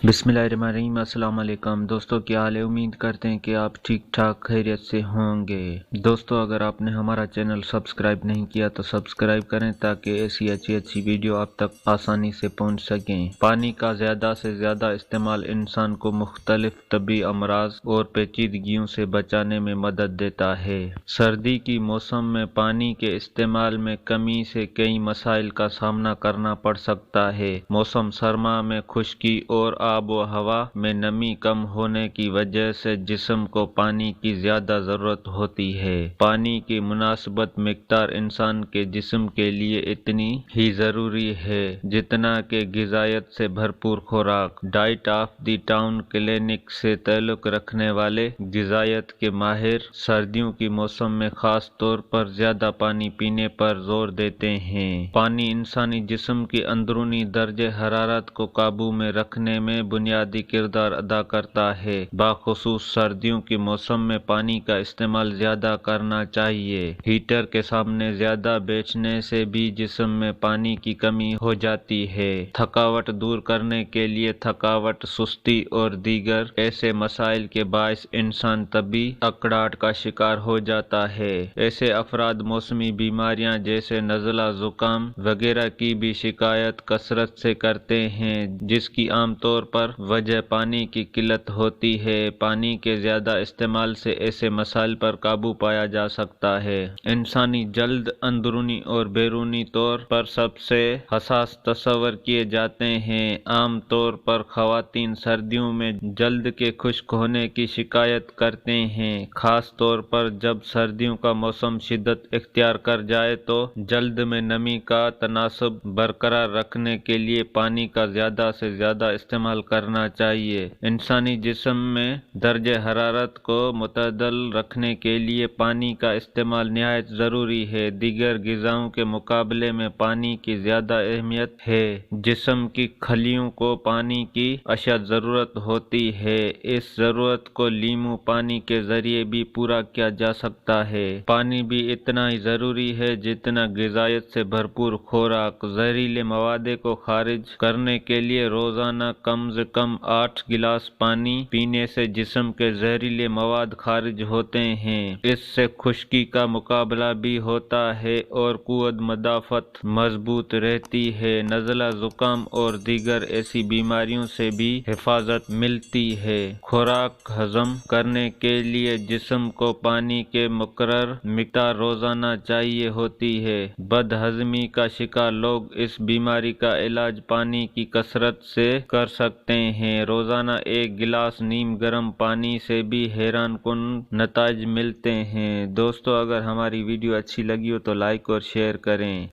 बिस्मिल्लाहिर्रहमानिर्रहीम। अस्सलाम वालेकुम दोस्तों, क्या हाल है। उम्मीद करते हैं कि आप ठीक ठाक खैरियत से होंगे। दोस्तों, अगर आपने हमारा चैनल सब्सक्राइब नहीं किया तो सब्सक्राइब करें ताकि ऐसी अच्छी अच्छी वीडियो आप तक आसानी से पहुंच सकें। पानी का ज़्यादा से ज़्यादा इस्तेमाल इंसान को मुख्तलिफ तबी अमराज और पेचीदगियों से बचाने में मदद देता है। सर्दी की मौसम में पानी के इस्तेमाल में कमी से कई मसाइल का सामना करना पड़ सकता है। मौसम सरमा में खुश्की और आब व हवा में नमी कम होने की वजह से जिस्म को पानी की ज्यादा जरूरत होती है। पानी की मुनासिबत मिकदार इंसान के जिस्म के लिए इतनी ही जरूरी है जितना कि गिजायत से भरपूर खुराक। Diet of the town clinic से ताल्लुक रखने वाले गिजायत के माहिर सर्दियों की मौसम में खास तौर पर ज्यादा पानी पीने पर जोर देते हैं। पानी इंसानी जिस्म की अंदरूनी दर्जे हरारत को काबू में रखने में बुनियादी किरदार अदा करता है। बाखुसूस सर्दियों के मौसम में पानी का इस्तेमाल ज्यादा करना चाहिए। हीटर के सामने ज्यादा बैठने से भी जिस्म में पानी की कमी हो जाती है। थकावट दूर करने के लिए थकावट, सुस्ती और दीगर ऐसे मसाइल के बायस इंसान तभी अकड़ाहट का शिकार हो जाता है। ऐसे अफराद मौसमी बीमारियां जैसे नज़ला, जुकाम वगैरह की भी शिकायत कसरत से करते हैं, जिसकी आमतौर पर वजह पानी की किल्लत होती है। पानी के ज्यादा इस्तेमाल से ऐसे मसाइल पर काबू पाया जा सकता है। इंसानी जल्द अंदरूनी और बैरूनी तौर पर सबसे हसास तस्वर किए जाते हैं। आम तौर पर खवातीन सर्दियों में जल्द के खुश्क होने की शिकायत करते हैं। खास तौर पर जब सर्दियों का मौसम शिद्दत इख्तियार कर जाए तो जल्द में नमी का तनासब बरकरार रखने के लिए पानी का ज्यादा से ज्यादा इस्तेमाल करना चाहिए। इंसानी जिस्म में दर्जे हरारत को मुतदल रखने के लिए पानी का इस्तेमाल निहायत ज़रूरी है। दीगर ग़िज़ाओं के मुकाबले में पानी की ज़्यादा अहमियत है। जिस्म की खलियों को पानी की अशद ज़रूरत होती है। इस ज़रूरत को लीमू पानी के ज़रिए भी पूरा किया जा सकता है। पानी भी इतना ही ज़रूरी है जितना ग़िज़ायत से भरपूर खुराक। जहरीले मवादे को खारिज करने के लिए रोज़ाना कम से कम 8 गिलास पानी पीने से जिस्म के जहरीले मवाद खारिज होते हैं। इससे खुश्की का मुकाबला भी होता है और कुव्वत मदाफ़त मजबूत रहती है। नज़ला, जुकाम और दीगर ऐसी बीमारियों से भी हिफाजत मिलती है। खुराक हजम करने के लिए जिस्म को पानी के मुकर्रर मिकदार रोज़ाना चाहिए होती है। बदहजमी का शिकार लोग इस बीमारी का इलाज पानी की कसरत से कर सकते हैं। रोज़ाना 1 गिलास नीम गर्म पानी से भी हैरान कुन नताइज मिलते हैं। दोस्तों, अगर हमारी वीडियो अच्छी लगी हो तो लाइक और शेयर करें।